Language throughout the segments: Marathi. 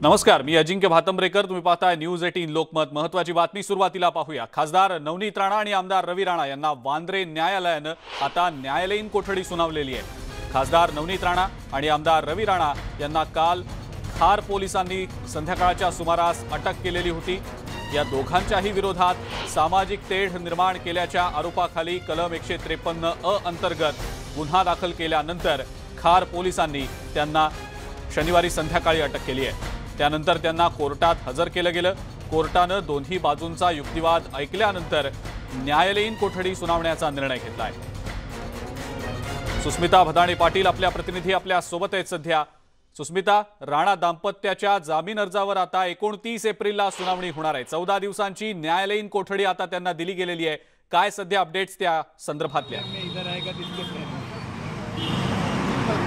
नमस्कार, मी अजिंक्य भातंब्रेकर. तुम्ही पाहताय न्यूज 18 लोकमत. महत्त्वाची बातमी सुरुवातीला पाहूया. खासदार नवनीत राणा आणि आमदार रवी राणा यांना वांद्रे न्यायालयानं आता न्यायालयीन कोठडी सुनावलेली आहे. खासदार नवनीत राणा आणि आमदार रवी राणा यांना काल खार पोलिसांनी संध्याकाळच्या सुमारास अटक केलेली होती. या दोघांच्याही विरोधात सामाजिक तेढ निर्माण केल्याच्या आरोपाखाली कलम 153 अंतर्गत गुन्हा दाखल केल्यानंतर खार पोलिसांनी त्यांना शनिवारी संध्याकाळी अटक केली आहे. त्यानंतर त्यांना कोर्टात हजर केलं गेलं. कोर्टानं दोन्ही बाजूंचा युक्तिवाद ऐकल्यानंतर न्यायालयीन कोठडी सुनावण्याचा निर्णय घेतलाय. सुस्मिता भदाणे पाटील आपल्या प्रतिनिधी आपल्या सोबत आहेत सध्या. सुस्मिता, राणा दाम्पत्याच्या जामीन अर्जावर आता 29 एप्रिलला सुनावणी होणार आहे. 14 दिवसांची न्यायालयीन कोठडी आता त्यांना दिली गेलेली आहे. काय सध्या अपडेट्स त्या संदर्भातल्या?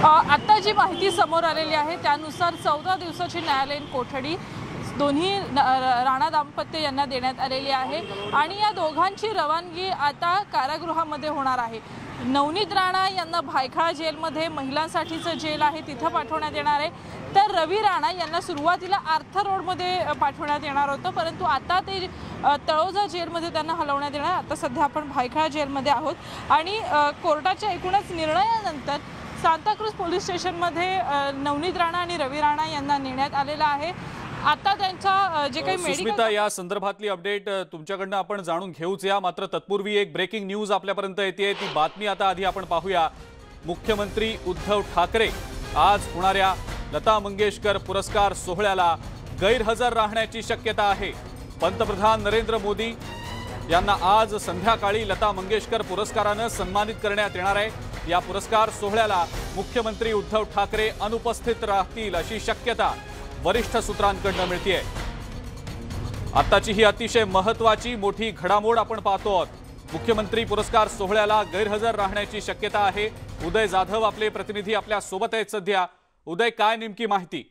आता जी माहिती समोर आलेली आहे त्यानुसार 14 दिवसाची न्यायालयीन कोठडी दोन्ही राणा दाम्पत्य यांना देण्यात आलेली आहे आणि या दोघांची रवानगी आता कारागृहामध्ये होणार आहे. नवनीत राणा यांना भायखळा जेलमध्ये महिलांसाठीचं जेल आहे तिथं पाठवण्यात येणार आहे, तर रवी राणा यांना सुरुवातीला आर्थर रोडमध्ये पाठवण्यात येणार होतं, परंतु आता ते तळोजा जेलमध्ये त्यांना हलवण्यात येणार. आता सध्या आपण भायखळा जेलमध्ये आहोत आणि कोर्टाच्या एकूणच निर्णयानंतर सांताक्रूज पोलीस स्टेशनमध्ये नवनीत राणा आणि रवी राणा यांना नेण्यात आलेला आहे. आता त्यांचा जे काही सुस्मिता, या संदर्भातली अपडेट तुमच्याकडनं आपण जाणून घेऊच या. मात्र तत्पूर्वी एक ब्रेकिंग न्यूज आपल्यापर्यंत येते. ती बातमी आता आधी आपण पाहूया. मुख्यमंत्री उद्धव ठाकरे आज होणाऱ्या लता मंगेशकर पुरस्कार सोहळ्याला गैरहजर राहण्याची शक्यता आहे. पंतप्रधान नरेंद्र मोदी यांना आज संध्याकाळी लता मंगेशकर पुरस्कारानं सन्मानित करण्यात येणार आहे. या पुरस्कार सोहळ्याला मुख्यमंत्री उद्धव ठाकरे अनुपस्थित राहतील अशी शक्यता वरिष्ठ सूत्रांकडून मिळतेय. आताची ही अतिशय महत्त्वाची मोठी घडामोड आपण पाहतो आहोत. मुख्यमंत्री पुरस्कार सोहळ्याला गैरहजर राहण्याची शक्यता आहे. उदय जाधव आपले प्रतिनिधी आपल्या सोबत आहेत सध्या. उदय, काय नेमकी माहिती?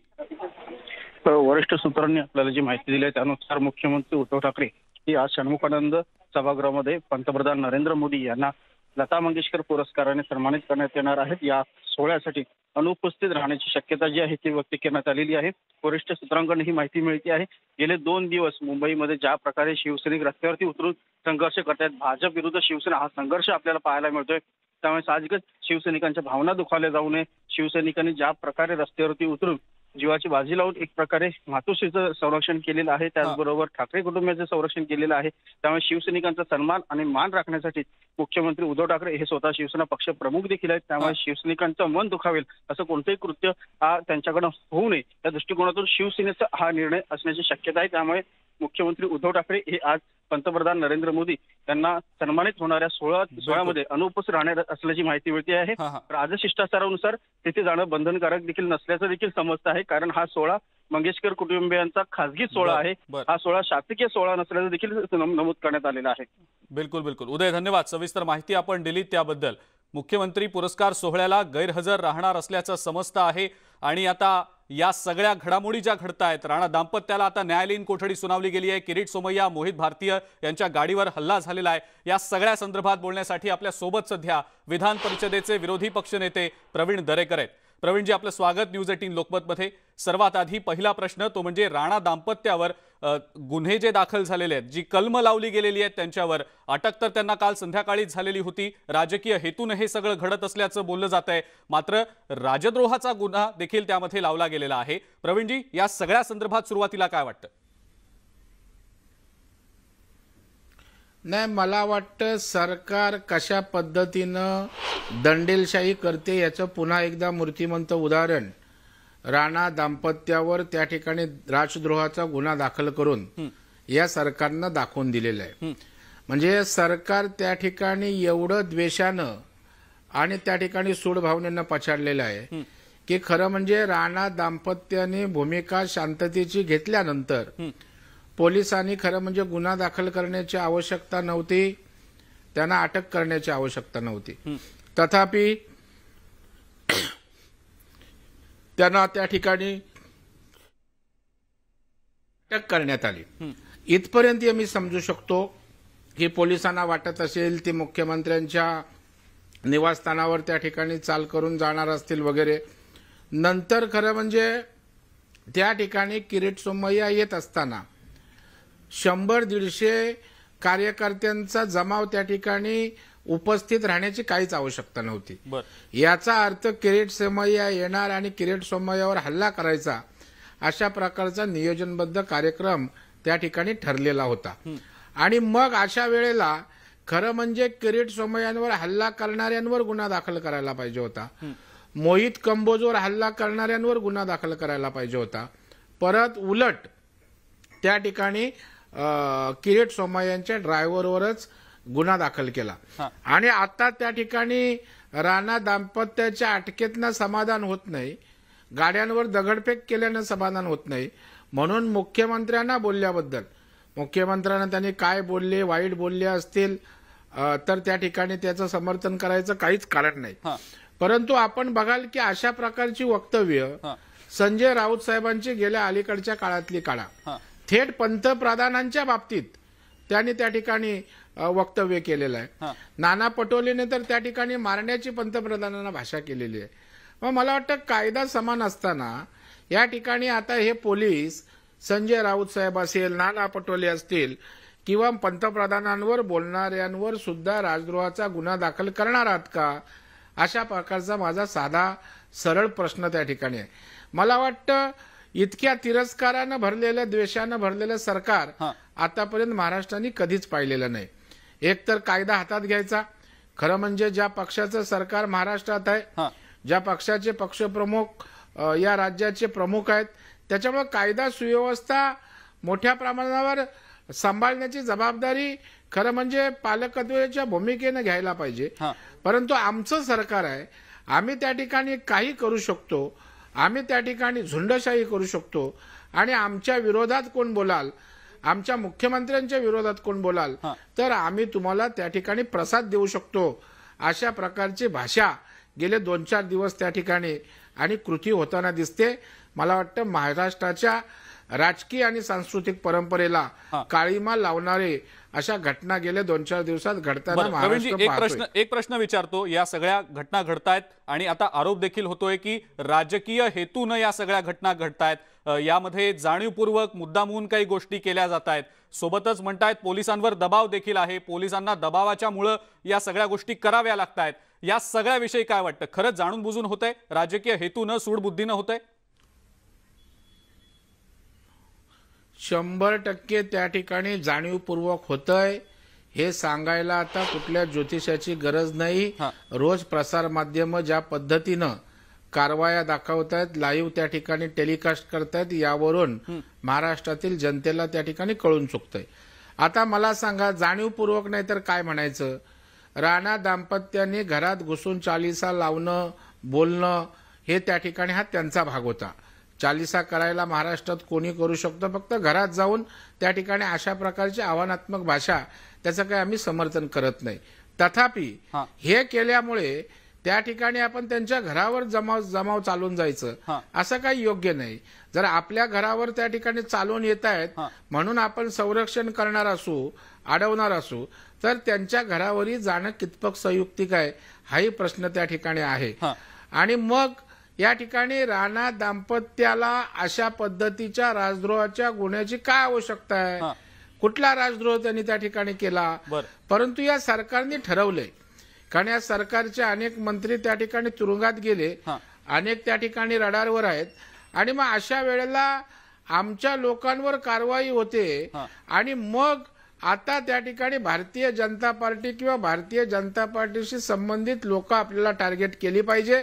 वरिष्ठ सूत्रांनी आपल्याला जी माहिती दिली आहे त्यानुसार मुख्यमंत्री उद्धव ठाकरे ही आज षण्मुखानंद सभागृहामध्ये पंतप्रधान नरेंद्र मोदी यांना लता मंगेशकर पुरस्काराने सन्मानित करण्यात येणार आहेत. या सोहळ्यासाठी अनुपस्थित राहण्याची शक्यता जी आहे ती व्यक्त करण्यात आलेली आहे. वरिष्ठ सूत्रांकडून ही माहिती मिळते आहे. गेले 2 दिवस मुंबईमध्ये ज्या प्रकारे शिवसैनिक रस्त्यावरती उतरून संघर्ष करतात, भाजप विरुद्ध शिवसेना हा संघर्ष आपल्याला पाहायला मिळतोय. त्यामुळे साहजिकच शिवसैनिकांच्या भावना दुखावल्या जाऊ नये. शिवसैनिकांनी ज्या प्रकारे रस्त्यावरती उतरून जीवाची बाजी लावून एक प्रकारे मातोश्रीचं संरक्षण केलेलं आहे, त्याचबरोबर ठाकरे कुटुंबियाचं संरक्षण केलेलं आहे. त्यामुळे शिवसैनिकांचा सन्मान आणि मान राखण्यासाठी मुख्यमंत्री उद्धव ठाकरे हे स्वतः शिवसेना पक्ष प्रमुख देखील आहेत. त्यामुळे शिवसैनिकांचं मन दुखावेल असं कोणतंही कृत्य त्यांच्याकडून होऊ नये या दृष्टिकोनातून शिवसेनेचा हा निर्णय असण्याची शक्यता आहे. त्यामुळे मुख्यमंत्री उद्धव ठाकरे हे आज पंतप्रधान नरेंद्र मोदी यांना सन्मानित होणाऱ्या सोहळ्यामध्ये अनुपस्थित राहणार असल्याची माहिती मिळते आहे. राजशिष्टाचारानुसार तिथे जाणं बंधनकारक देखील नसल्याचं देखील समजतं आहे, कारण हा सोहळा मंगेशकर कुटुंबियांचा खासगी सोहळा आहे. हा सोहळा शासकीय सोहळा नसल्याचं देखील नमूद करण्यात आलेलं आहे. बिलकुल बिलकुल उदय, धन्यवाद. सविस्तर माहिती आपण दिली त्याबद्दल. मुख्यमंत्री पुरस्कार सोहळ्याला गैरहजर राहणार असल्याचं समजतं आहे आणि आता या सगळ्या घडामोडी ज्या घडतायत, राणा दाम्पत्याला आता न्यायालयीन कोठडी सुनावली गेली आहे. किरीट सोमय्या, मोहित भारतीय यांच्या गाडीवर हल्ला झालेला आहे. या सगळ्या संदर्भात बोलण्यासाठी आपल्या सोबत सध्या विधान परिषदेचे विरोधी पक्षनेते प्रवीण दरेकर आहेत. प्रवीणजी, आपलं स्वागत न्यूज 18 लोकमतमध्ये. सर्वात आधी पहिला प्रश्न तो म्हणजे राणा दाम्पत्यावर गुन्हे जे दाखल झालेले आहेत, जी कलम लावली गेलेली आहेत त्यांच्यावर, अटक तर त्यांना काल संध्याकाळीच झालेली होती. राजकीय हेतून हे सगळं घडत असल्याचं बोललं जात आहे. मात्र राजद्रोहाचा गुन्हा देखील त्यामध्ये लावला गेलेला आहे. प्रवीणजी, या सगळ्या संदर्भात सुरुवातीला काय वाटतं? नाही, मला वाटतं सरकार कशा पद्धतीनं दंडेलशाही करते याचं पुन्हा एकदा मूर्तिमंत उदाहरण राणा दाम्पत्यावर त्या ठिकाणी राजद्रोहाचा गुन्हा दाखल करून या सरकारनं दाखवून दिलेलं आहे. म्हणजे सरकार त्या ठिकाणी एवढं द्वेषानं आणि त्या ठिकाणी सूड भावनेनं पछाडलेलं आहे की खरं म्हणजे राणा दाम्पत्याने भूमिका शांततेची घेतल्यानंतर पोलिसांनी खरं म्हणजे गुन्हा दाखल करण्याची आवश्यकता नव्हती, त्यांना अटक करण्याची आवश्यकता नव्हती. तथापि त्यांना त्या ठिकाणी अटक करण्यात आली. इथपर्यंत मी समजू शकतो की पोलिसांना वाटत असेल ते मुख्यमंत्र्यांच्या निवासस्थानावर त्या ठिकाणी चाल करून जाणार असतील वगैरे. नंतर खरं म्हणजे त्या ठिकाणी किरीट सोमय्या येत असताना 100-150 कार्यकर्त्यांचा जमाव त्या ठिकाणी उपस्थित राहण्याची काहीच आवश्यकता नव्हती. याचा अर्थ किरीट सोमय्या येणार आणि किरीट सोमय्यावर हल्ला करायचा अशा प्रकारचा नियोजनबद्ध कार्यक्रम त्या ठिकाणी ठरलेला होता. आणि मग अशा वेळेला खरं म्हणजे किरीट सोमय्यांवर हल्ला करणाऱ्यांवर गुन्हा दाखल करायला पाहिजे होता. मोहित कंबोजवर हल्ला करणाऱ्यांवर गुन्हा दाखल करायला पाहिजे होता. परत उलट त्या ठिकाणी किरीट सोमय्यांच्या ड्रायव्हरवरच गुन्हा दाखल केला. आणि आता त्या ठिकाणी राणा दाम्पत्याच्या अटकेतनं समाधान होत नाही, गाड्यांवर दगडफेक केल्यानं समाधान होत नाही. म्हणून मुख्यमंत्र्यांना बोलल्याबद्दल, मुख्यमंत्र्यांना त्यांनी काय बोलले, वाईट बोलले असतील तर त्या ठिकाणी त्याचं समर्थन करायचं काहीच कारण नाही. परंतु आपण बघाल की अशा प्रकारची वक्तव्य संजय राऊत साहेबांची गेल्या अलीकडच्या काळातली काढा. थेट पंतप्रधानांच्या बाबतीत त्यांनी त्या ठिकाणी वक्तव्य केलेलं आहे. नाना पटोलेने तर त्या ठिकाणी मारण्याची पंतप्रधानांना भाषा केलेली आहे. मग मला वाटतं कायदा समान असताना या ठिकाणी आता हे पोलीस संजय राऊत साहेब असेल, नाना पटोले असतील किंवा पंतप्रधानांवर बोलणाऱ्यांवर सुद्धा राजद्रोहाचा गुन्हा दाखल करणार आहात का, अशा प्रकारचा माझा साधा सरळ प्रश्न त्या ठिकाणी आहे. मला वाटतं इतक्या तिरस्कारानं भरलेलं, द्वेषानं भरलेलं सरकार आतापर्यंत महाराष्ट्राने कधीच पाहिलेलं नाही. एक तर कायदा हातात घ्यायचा. खरं म्हणजे ज्या पक्षाचं सरकार महाराष्ट्रात आहे, ज्या पक्षाचे पक्षप्रमुख या राज्याचे प्रमुख आहेत, त्याच्यामुळे कायदा सुव्यवस्था मोठ्या प्रमाणावर सांभाळण्याची जबाबदारी खरं म्हणजे पालकत्वाच्या भूमिकेने घ्यायला पाहिजे. परंतु आमचं सरकार आहे, आम्ही त्या ठिकाणी काही करू शकतो, आम्ही त्या ठिकाणी झुंडशाही करू शकतो. आणि आमच्या विरोधात कोण बोलाल, आमच्या मुख्यमंत्र्यांच्या विरोधात कोण बोलाल तर आम्ही तुम्हाला त्या ठिकाणी प्रसाद देऊ शकतो, अशा प्रकारची भाषा गेले 2-4 दिवस त्या ठिकाणी आणि कृती होताना दिसते. मला वाटतं महाराष्ट्राच्या राजकीय आणि सांस्कृतिक परंपरेला काळीमा लावणारे अशा घटना गेल्या 2-4 दिवसात घडताना महाराष्ट्र एक प्रश्न विचारतो. या सगळ्या घटना घडतायत आणि आता आरोप देखील होतोय की राजकीय हेतून या सगळ्या घटना घडतायत, यामध्ये जाणीवपूर्वक मुद्दामून काही गोष्टी केल्या जात आहेत. सोबतच म्हणतायत पोलिसांवर दबाव देखील आहे, पोलिसांना दबावाच्या मुळे या सगळ्या गोष्टी कराव्या लागतायत. या सगळ्याविषयी काय वाटतं? खरंच जाणून बुजून होतंय, राजकीय हेतून सूडबुद्धीनं होतंय? 100% त्या ठिकाणी जाणीवपूर्वक होतंय. हे सांगायला आता कुठल्या ज्योतिषाची गरज नाही. रोज प्रसार माध्यम ज्या पद्धतीनं कारवाया दाखवतायत, लाईव्ह त्या ठिकाणी टेलिकास्ट करतायत, यावरून महाराष्ट्रातील जनतेला त्या ठिकाणी कळून चुकतंय. आता मला सांगा, जाणीवपूर्वक नाही तर काय म्हणायचं? राणा दाम्पत्याने घरात घुसून चालिसा लावणं, बोलणं हे त्या ठिकाणी हा त्यांचा भाग होता. चालिसा करायला महाराष्ट्रात कोणी करू शकतो, फक्त घरात जाऊन त्या ठिकाणी अशा प्रकारची आव्हानात्मक भाषा, त्याचं काही आम्ही समर्थन करत नाही. तथापि हे केल्यामुळे त्या ठिकाणी आपण त्यांच्या घरावर जमाव चालून जायचं असं काही योग्य नाही. जर आपल्या घरावर त्या ठिकाणी चालून येत आहेत म्हणून आपण संरक्षण करणार असू, अडवणार असू, तर त्यांच्या घरावरही जाणं कितपत संयुक्तिक आहे हाही प्रश्न त्या ठिकाणी आहे. आणि मग या ठिकाणी राणा दाम्पत्याला अशा पद्धतीच्या राजद्रोहाच्या गुन्ह्याची काय आवश्यकता आहे? कुठला राजद्रोह त्यांनी त्या ठिकाणी केला? परंतु या सरकारने ठरवलंय, कारण या सरकारचे अनेक मंत्री त्या ठिकाणी तुरुंगात गेले, अनेक त्या ठिकाणी रडारवर आहेत. आणि मग अशा वेळेला आमच्या लोकांवर कारवाई होते आणि मग आता त्या ठिकाणी भारतीय जनता पार्टी किंवा भारतीय जनता पार्टीशी संबंधित लोक आपल्याला टार्गेट केली पाहिजे.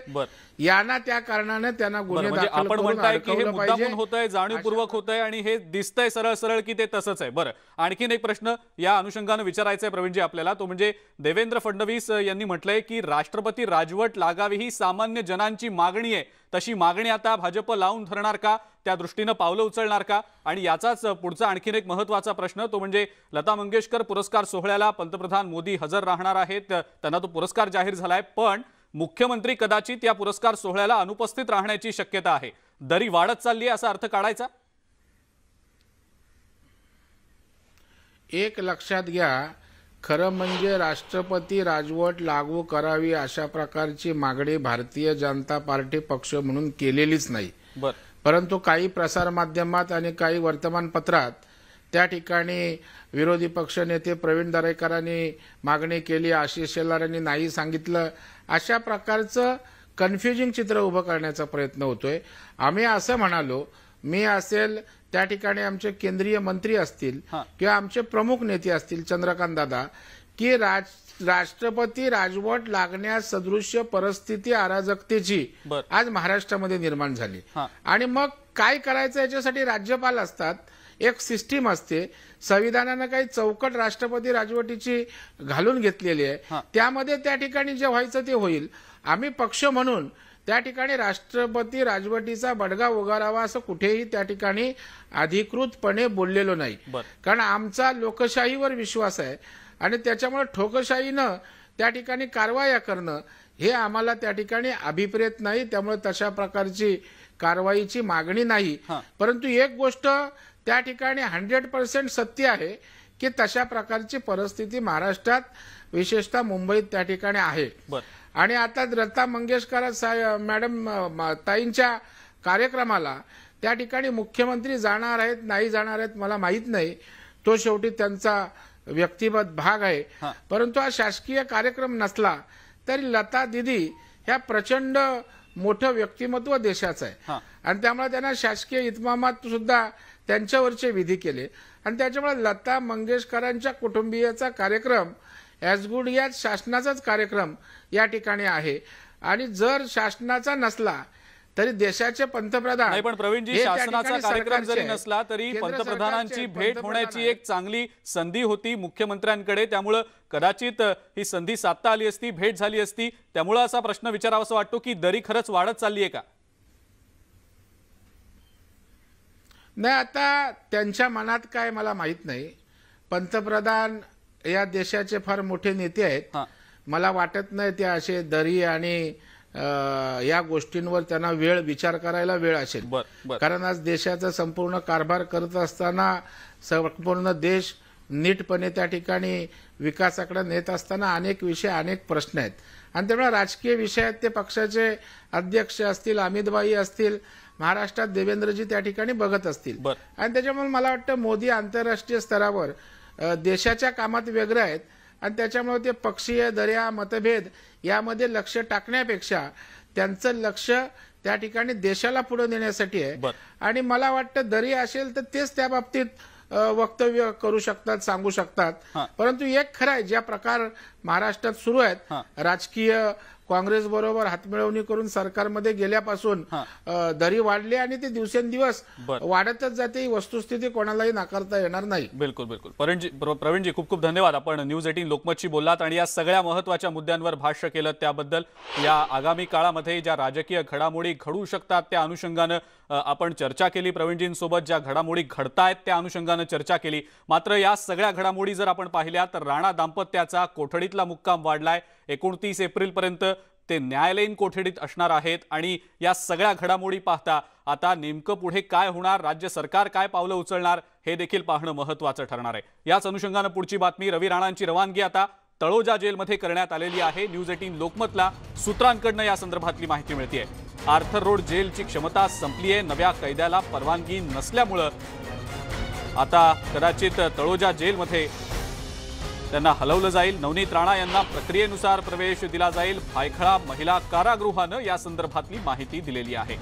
यांना त्या कारणाने त्यांना गुन्हे दाखल आपण म्हणताय की हे करून मुद्दामून होतंय, जाणीवपूर्वक होतंय आणि हे दिसतंय सरळ सरळ की ते तसंच आहे. बरं, आणखीन एक प्रश्न या अनुषंगाने विचारायचा आहे प्रवीणजी आपल्याला, तो म्हणजे देवेंद्र फडणवीस यांनी म्हटलंय की राष्ट्रपती राजवट लागावी ही सामान्य जनांची मागणी आहे. तशी मागणी आता भाजप लावून धरणार का? त्या दृष्टीने पावलं उचलणार का? आणि याचाच पुढचा आणखीन एक महत्त्वाचा प्रश्न, तो म्हणजे लता मंगेशकर पुरस्कार सोहळ्याला पंतप्रधान मोदी हजर राहणार आहेत, त्यांना तो पुरस्कार जाहीर झालाय, पण मुख्यमंत्री कदाचित या पुरस्कार सोहळ्याला अनुपस्थित राहण्याची शक्यता आहे. दरी वाढत चालली असा अर्थ काढायचा? एक लक्षात घ्या, खरं म्हणजे राष्ट्रपती राजवट लागू करावी अशा प्रकारची मागणी भारतीय जनता पार्टी पक्ष म्हणून केलेलीच नाही. परंतु काही प्रसारमाध्यमात आणि काही वर्तमानपत्रात त्या ठिकाणी विरोधी पक्ष नेते प्रवीण दरेकरांनी मागणी केली, आशिष शेलारांनी नाही सांगितलं, अशा प्रकारचं कन्फ्युजिंग चित्र उभं करण्याचा प्रयत्न होतोय. आम्ही असं म्हणालो, मी असेल, त्या ठिकाणी आमचे केंद्रीय मंत्री असतील किंवा आमचे प्रमुख नेते असतील चंद्रकांत दादा, की राष्ट्रपती राजवट लागण्यास सदृश्य परिस्थिती अराजकतेची आज महाराष्ट्रामध्ये निर्माण झाली. आणि मग काय करायचं याच्यासाठी राज्यपाल असतात, एक सिस्टीम असते, संविधानानं काही चौकट राष्ट्रपती राजवटीची घालून घेतलेली आहे, त्यामध्ये त्या ठिकाणी जे व्हायचं ते होईल. आम्ही पक्ष म्हणून त्या ठिकाणी राष्ट्रपती राजवटीचा बडगा उगारावा असं कुठेही त्या ठिकाणी अधिकृतपणे बोललेलो नाही, कारण आमचा लोकशाहीवर विश्वास आहे आणि त्याच्यामुळे ठोकशाहीनं त्या ठिकाणी कारवाया करणं हे आम्हाला त्या ठिकाणी अभिप्रेत नाही. त्यामुळे तशा प्रकारची कारवाईची मागणी नाही. परंतु एक गोष्ट त्या ठिकाणी 100% सत्य आहे की तशा प्रकारची परिस्थिती महाराष्ट्रात विशेषतः मुंबईत त्या ठिकाणी आहे. आणि आता लता मंगेशकर मॅडम ताईंच्या कार्यक्रमाला त्या ठिकाणी मुख्यमंत्री जाणार आहेत नाही जाणार आहेत मला माहित नाही, तो शेवटी त्यांचा व्यक्तिगत भाग आहे. परंतु हा शासकीय कार्यक्रम नसला तरी लता दिदी ह्या प्रचंड मोठं व्यक्तिमत्व देशाचं आहे आणि त्यामुळे त्यांना शासकीय इतमामात सुद्धा त्यांच्यावरचे विधी केले आणि त्याच्यामुळे लता मंगेशकरांच्या कुटुंबियाचा कार्यक्रम ॲज गुड याच शासनाचाच कार्यक्रम या ठिकाणी आहे. आणि जर शासनाचा नसला तरी देशाचे पंतप्रधान नाही, पण प्रवीणजी, शासनाचा कार्यक्रम जरी नसला तरी पंतप्रधानांची भेट होण्याची एक चांगली संधी होती मुख्यमंत्र्यांकडे, त्यामुळे कदाचित ही संधी साधता आली असती, भेट झाली असती. त्यामुळे असा प्रश्न विचारावासा वाटतो की दरी खरंच वाढत चालली आहे का? नाही, आता त्यांच्या मनात काय मला माहित नाही. पंतप्रधान या देशाचे फार मोठे नेते आहेत, मला वाटत नाही ते असे दरी आणि या गोष्टींवर त्यांना विचार करायला वेळ असेल. कारण आज देशाचा संपूर्ण कारभार करत असताना संपूर्ण देश नीटपणे त्या ठिकाणी विकासाकडे नेत असताना अनेक विषय अनेक प्रश्न आहेत आणि त्यामुळे राजकीय विषयात ते पक्षाचे अध्यक्ष असतील, अमितभाई असतील, महाराष्ट्रात देवेंद्रजी त्या ठिकाणी बघत असतील. आणि त्याच्यामुळे मला वाटतं मोदी आंतरराष्ट्रीय स्तरावर देशाच्या कामात वेगळे आहेत आणि त्याच्यामुळे ते पक्षीय दर्या मतभेद यामध्ये लक्ष टाकण्यापेक्षा त्यांचं लक्ष त्या ठिकाणी देशाला पुढे नेण्यासाठी आहे. आणि मला वाटतं दरी असेल तर तेच त्या बाबतीत वक्तव्य करू शकतात, सांगू शकतात. परंतु एक खरं आहे, ज्या प्रकार महाराष्ट्रात सुरू आहेत राजकीय, काँग्रेस बरोबर हातमिळवणी करून सरकारमध्ये गेल्यापासून दरी वाढली आणि ती दिवसेंदिवस वाढतच जाते, ही वस्तुस्थिती कोणालाही नाकारता येणार नाही. बिलकुल बिलकुल. प्रवीणजी, खूप खूप धन्यवाद. आपण न्यूज 18 लोकमतशी बोललात आणि या सगळ्या महत्त्वाच्या मुद्द्यांवर भाष्य केलं, त्याबद्दल. या आगामी काळामध्ये ज्या राजकीय घडामोडी घडू शकतात त्या अनुषंगानं आपण चर्चा केली. प्रवीणजींसोबत ज्या घडामोडी घडतायत त्या अनुषंगानं चर्चा केली. मात्र या सगळ्या घडामोडी जर आपण पाहिल्या तर राणा दाम्पत्याचा कोठडीतला मुक्काम वाढलाय. 29 एप्रिलपर्यंत ते न्यायालयीन कोठडीत असणार आहेत आणि या सगळ्या घडामोडी पाहता आता नेमकं पुढे काय होणार, राज्य सरकार काय पावलं उचलणार हे देखील पाहणं महत्त्वाचं ठरणार आहे. याच अनुषंगानं पुढची बातमी, रवी राणांची रवानगी आता तळोजा जेलमध्ये करण्यात आलेली आहे. न्यूज 18 लोकमतला सूत्रांकडनं या संदर्भातली माहिती मिळते. आर्थर रोड जेलची क्षमता संपली आहे. नव्या कैद्याला परवानगी नसल्यामुळं आता कदाचित तळोजा जेलमध्ये त्यांना हलवलं जाईल. नवनीत राणा यांना प्रक्रियेनुसार प्रवेश दिला जाईल. भायखळा महिला कारागृहानं या संदर्भातली माहिती दिलेली आहे.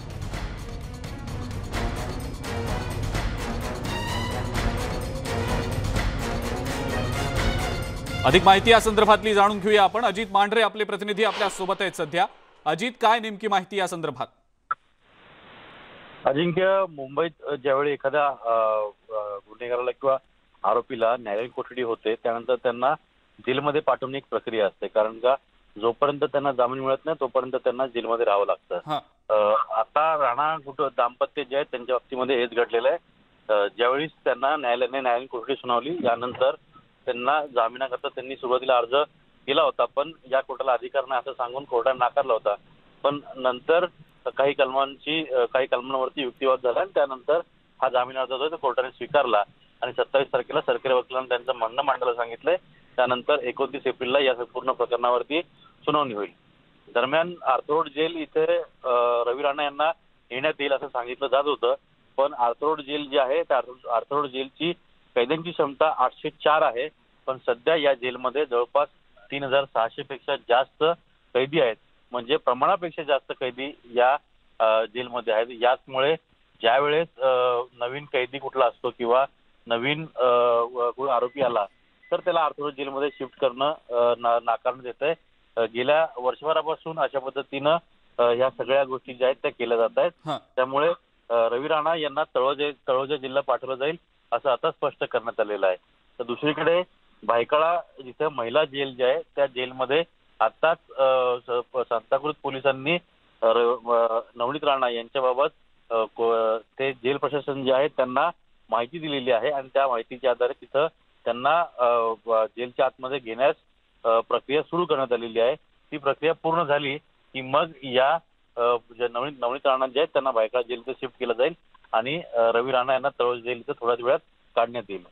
अधिक माहिती या संदर्भातली जाणून घेऊया आपण. अजित मांढरे आपले प्रतिनिधी आपल्या सोबत आहेत सध्या. अजित, काय नेमकी माहिती या संदर्भात? अजिंक्य, मुंबईत ज्यावेळी एखाद्या गुन्हेगाराला किंवा आरोपीला न्यायालयीन कोठडी होते त्यानंतर त्यांना जेलमध्ये पाठवणे एक प्रक्रिया असते, कारण का जोपर्यंत त्यांना जामीन मिळत नाही तोपर्यंत त्यांना जेलमध्ये राहावं लागतं. आता राणा दाम्पत्य जे आहेत त्यांच्या बाबतीमध्ये हेच घडलेलं आहे. ज्यावेळी त्यांना न्यायालयाने न्यायालयीन कोठडी सुनावली यानंतर त्यांना जामिनाकरता त्यांनी सुरुवातीला अर्ज केला होता, पण या कोर्टाला अधिकार नाही असं सांगून कोर्टाने नाकारला होता. पण नंतर काही कलमांवरती युक्तिवाद झाला आणि त्यानंतर हा जामीन अर्ज जो कोर्टाने स्वीकारला आणि 27 तारखेला सरकारी वकिलांनी त्यांचं म्हणणं मांडायला सांगितलंय. त्यानंतर 29 एप्रिलला या संपूर्ण प्रकरणावरती सुनावणी होईल. दरम्यान आर्थर रोड जेल इथे रवी राणा यांना नेण्यात येईल असं सांगितलं जात होतं. पण आर्थरोड जेल जी आहे त्या आर्थरोड जेलची कैद्यांची क्षमता 804 आहे. पण सध्या या जेलमध्ये जवळपास 3600 पेक्षा जास्त कैदी आहेत. म्हणजे प्रमाणापेक्षा जास्त कैदी या जेलमध्ये आहेत. याचमुळे ज्या वेळेस नवीन कैदी कुठला असतो किंवा नवीन आरोपी आला तर त्याला आर्थरोड जेलमध्ये शिफ्ट करणं नाकारण्यात येतंय. गेल्या वर्षभरापासून अशा पद्धतीनं ह्या सगळ्या गोष्टी ज्या आहेत त्या केल्या जात आहेत. त्यामुळे रवी राणा यांना तळोजा जिल्हा पाठवलं जाईल असं आता स्पष्ट करण्यात आलेलं आहे. तर दुसरीकडे भायखळा जिथे महिला जेल जे आहे त्या जेलमध्ये आताच सांताक्रुझ पोलिसांनी नवनीत राणा यांच्याबाबत ते जेल प्रशासन जे आहे त्यांना माहिती दिलेली आहे आणि त्या माहितीच्या आधारे तिथं त्यांना जेलच्या आतमध्ये घेण्यास प्रक्रिया सुरू करण्यात आलेली आहे. ती प्रक्रिया पूर्ण झाली की मग या नवनीत राणा जे आहेत त्यांना भायखळा जेलमध्ये शिफ्ट केलं जाईल आणि रवी राणा यांना तळोजा जेल इथं थोड्याच वेळात काढण्यात येईल.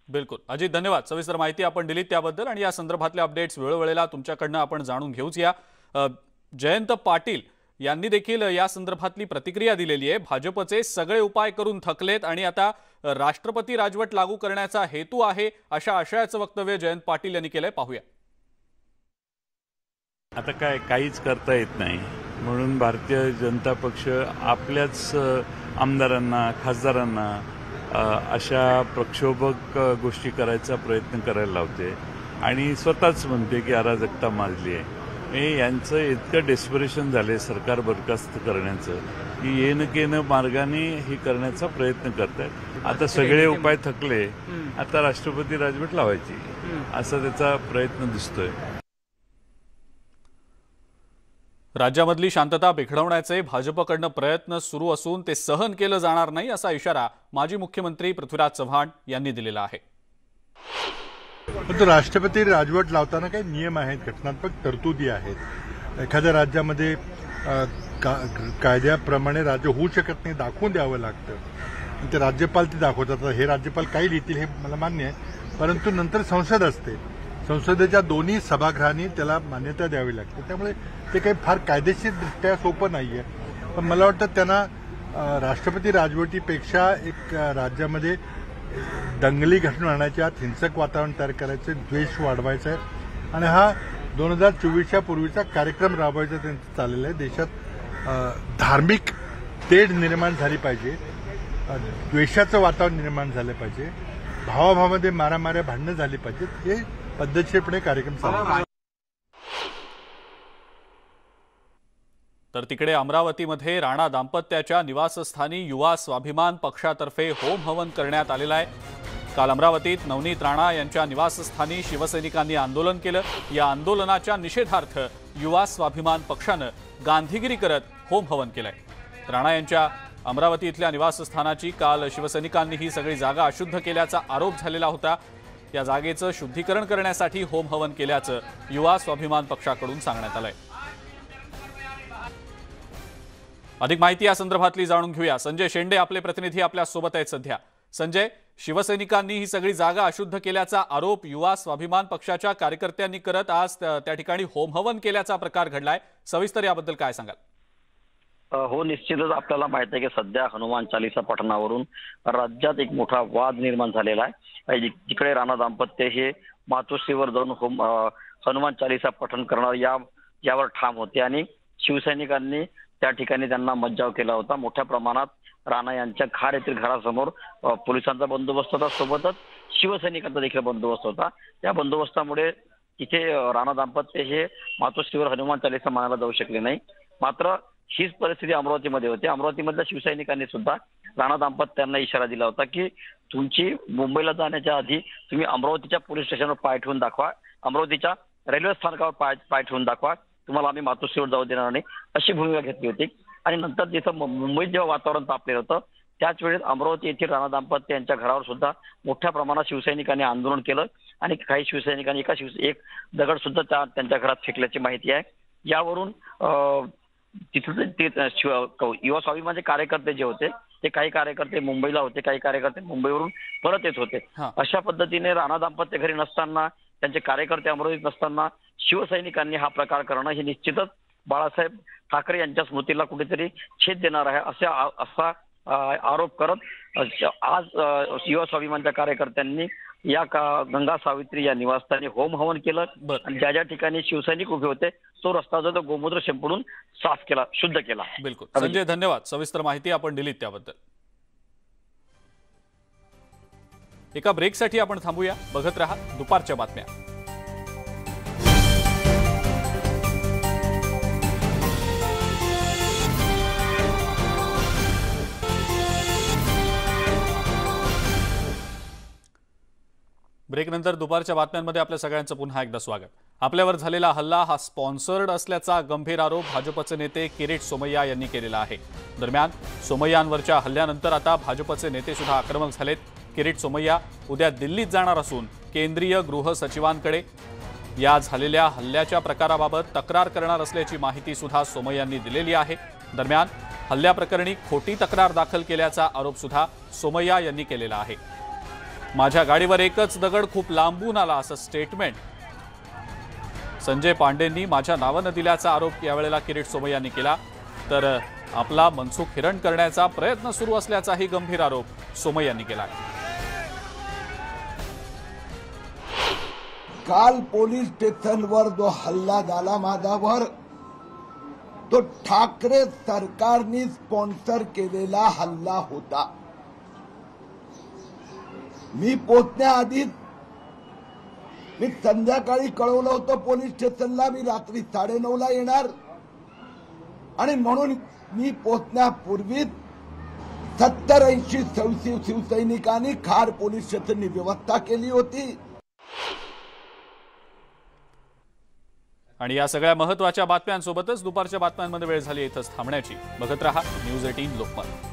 बिलकुल अजित, धन्यवाद. सविस्तर माहिती आपण दिलीत त्याबद्दल आणि या संदर्भातल्या अपडेट्स वेळोवेळेला तुमच्याकडनं आपण जाणून घेऊच या. जयंत पाटील यांनी देखील या संदर्भातली प्रतिक्रिया दिलेली आहे. भाजपचे सगळे उपाय करून थकलेत आणि आता राष्ट्रपती राजवट लागू करण्याचा हेतू आहे अशा आशयाचं वक्तव्य जयंत पाटील यांनी केलंय. पाहूया. आता काहीच करता येत नाही म्हणून भारतीय जनता पक्ष आपल्याच आमदारांना खासदारांना अशा प्रक्षोभक गोष्टी करायचा प्रयत्न करायला लावते आणि स्वतःच म्हणते की अराजकता माजली आहे. यांचं इतकं डेस्परेशन झाले सरकार बरखास्त करण्याचं की येणं मार्गाने हे करण्याचा प्रयत्न करतात. आता सगळे उपाय थकले, आता राष्ट्रपती राजवट लावायची असा त्याचा प्रयत्न दिसतोय. राज्यामधली शांतता बिघडवण्याचे भाजपकडनं प्रयत्न सुरू असून ते सहन केलं जाणार नाही असा इशारा माजी मुख्यमंत्री पृथ्वीराज चव्हाण यांनी दिलेला आहे. परंतु राष्ट्रपती राजवट लावताना काही नियम आहेत, घटनात्मक तरतुदी आहेत. एखाद्या राज्यामध्ये कायद्याप्रमाणे राज्य होऊ शकत नाही दाखवून द्यावं लागतं. ते राज्यपाल ते दाखवतात. हे राज्यपाल काही लिहितील हे मला मान्य आहे, परंतु नंतर संसद असते. संसदेच्या दोन्ही सभागृहांनी त्याला मान्यता द्यावी लागते. त्यामुळे ते काही फार कायदेशीरदृष्ट्या सोपं नाही आहे. पण मला वाटतं त्यांना राष्ट्रपती राजवटीपेक्षा एक राज्यामध्ये दंगली घडून आणण्याच्या हिंसक वातावरण तयार करायचं, द्वेष वाढवायचा आहे आणि हा 2024च्या पूर्वीचा कार्यक्रम राबवायचा त्यांचं चाललेलं आहे. देशात धार्मिक तेढ निर्माण झाली पाहिजे, द्वेषाचं वातावरण निर्माण झालं पाहिजे, भावाभावामध्ये मारामाऱ्या भांडणं झाली पाहिजेत. हे पद्धतशीरपणे कार्यक्रम चालू. तर तिकडे अमरावतीमध्ये राणा दाम्पत्याच्या निवासस्थानी युवा स्वाभिमान पक्षातर्फे होम हवन करण्यात आलेला आहे. काल अमरावतीत नवनीत राणा यांच्या निवासस्थानी शिवसैनिकांनी आंदोलन केलं. या आंदोलनाच्या निषेधार्थ युवा स्वाभिमान पक्षानं गांधीगिरी करत होम हवन केलंय. राणा यांच्या अमरावती इथल्या निवासस्थानाची काल शिवसैनिकांनी ही सगळी जागा अशुद्ध केल्याचा आरोप झालेला होता. या जागेचं शुद्धीकरण करण्यासाठी होम हवन केल्याचं युवा स्वाभिमान पक्षाकडून सांगण्यात आलंय. अधिक माहिती या संदर्भातली जाणून घेऊया. संजय शेंडे आपले प्रतिनिधी आपल्या सोबत आहेत सध्या. संजय, शिवसैनिकांनी ही सगळी जागा अशुद्ध केल्याचा आरोप युवा स्वाभिमान पक्षाच्या कार्यकर्त्यांनी करत आज त्या ठिकाणी होम हवन केल्याचा प्रकार घडलाय. सविस्तर याबद्दल काय सांगाल? हो, निश्चितच आपल्याला माहिती आहे की सध्या हनुमान चालीसा पठणावरून राज्यात एक मोठा वाद निर्माण झालेला आहे. जिकडे राणा दाम्पत्य हे मातोश्रीवर जाऊन हनुमान चालीसा पठण करणार यावर ठाम होते आणि शिवसैनिकांनी त्या ठिकाणी त्यांना मज्जाव केला होता. मोठ्या प्रमाणात राणा यांच्या खार येथील घरासमोर पोलिसांचा बंदोबस्त होता, सोबतच शिवसैनिकांचा देखील बंदोबस्त होता. त्या बंदोबस्तामुळे तिथे राणा दाम्पत्य हे मातोश्रीवर हनुमान चालीसा म्हणायला जाऊ शकले नाही. मात्र हीच परिस्थिती अमरावतीमध्ये होती. अमरावतीमधल्या शिवसैनिकांनी सुद्धा राणा दाम्पत्यांना इशारा दिला होता की तुमची मुंबईला जाण्याच्या आधी तुम्ही अमरावतीच्या पोलीस स्टेशनवर पाय ठेवून दाखवा, अमरावतीच्या रेल्वे स्थानकावर पाय ठेवून दाखवा, तुम्हाला आम्ही मातोश्रीवर जाऊ देणार नाही, अशी भूमिका घेतली होती. आणि नंतर जिथं मुंबईत जेव्हा वातावरण तापलेलं होतं त्याच वेळेस अमरावती येथील राणा दाम्पत्य यांच्या घरावर सुद्धा मोठ्या प्रमाणात शिवसैनिकांनी आंदोलन केलं आणि काही शिवसैनिकांनी एक दगड सुद्धा त्यांच्या घरात फेकल्याची माहिती आहे. यावरून तिथले ते युवा स्वाभिमानचे कार्यकर्ते जे होते ते काही कार्यकर्ते मुंबईला होते, काही कार्यकर्ते मुंबईवरून परत येत होते. अशा पद्धतीने राणा दाम्पत्य घरी नसताना, त्यांचे कार्यकर्ते अमरावतीत नसताना शिवसैनिकांनी हा प्रकार करणं हे निश्चितच बाळासाहेब ठाकरे यांच्या स्मृतीला कुठेतरी छेद देणार आहे असा आरोप करत आज युवा स्वाभिमानच्या कार्यकर्त्यांनी या गंगा सावित्री या निवासस्थानी होम हवन केलं आणि ज्या ठिकाणी शिवसैनिक उभे होते तो रस्ता जो गोमूत्र शिंपडून साफ केला, शुद्ध केला. बिलकुल संजय, धन्यवाद. सविस्तर माहिती आपण दिलीत त्याबद्दल. एका ब्रेकसाठी आपण थांबूया. बघत रहा दुपारच्या बातम्या. ब्रेकनंतर दुपारच्या बातम्यांमध्ये आपल्या सगळ्यांचं पुन्हा एकदा स्वागत. आपल्यावर झालेला हल्ला हा स्पॉन्सर्ड असल्याचा गंभीर आरोप भाजपचे नेते किरीट सोमय्या यांनी केलेला आहे. दरम्यान सोमय्यांवरच्या हल्ल्यानंतर आता भाजपचे नेते सुद्धा आक्रमक झालेत. किरीट सोमय्या उद्या दिल्लीत जाणार असून केंद्रीय गृह सचिवांकडे या झालेल्या हल्ल्याच्या प्रकाराबाबत तक्रार करणार असल्याची माहिती सुद्धा सोमय्यांनी दिलेली आहे. दरम्यान हल्ल्याप्रकरणी खोटी तक्रार दाखल केल्याचा आरोप सुद्धा सोमय्या यांनी केलेला आहे. माझ्या गाडीवर एकच दगड खूप लांबून आला असं स्टेटमेंट संजय पांडेंनी माझ्या नावानं दिल्याचा आरोप यावेळेला किरीट सोमय्यांनी केला. तर आपला मनसुख हिरण करण्याचा प्रयत्न सुरू असल्याचाही गंभीर आरोप सोमय्यांनी केला. काल पोलीस स्टेशनवर जो हल्ला झाला माझ्यावर तो ठाकरे सरकारने स्पॉन्सर केलेला हल्ला होता. मी पोहोचण्याआधीच मी संध्याकाळी कळवलं होतं पोलीस स्टेशनला मी रात्री 9:30ला येणार आणि म्हणून मी पोहोचण्यापूर्वीच 70-80 शिवसैनिकांनी खार पोलीस स्टेशननी व्यवस्था केली होती. आणि या सगळ्या महत्त्वाच्या बातम्यांसोबतच दुपारच्या बातम्यांमध्ये वेळ झाली इथंच थांबण्याची. बघत रहा न्यूज 18 लोकमत.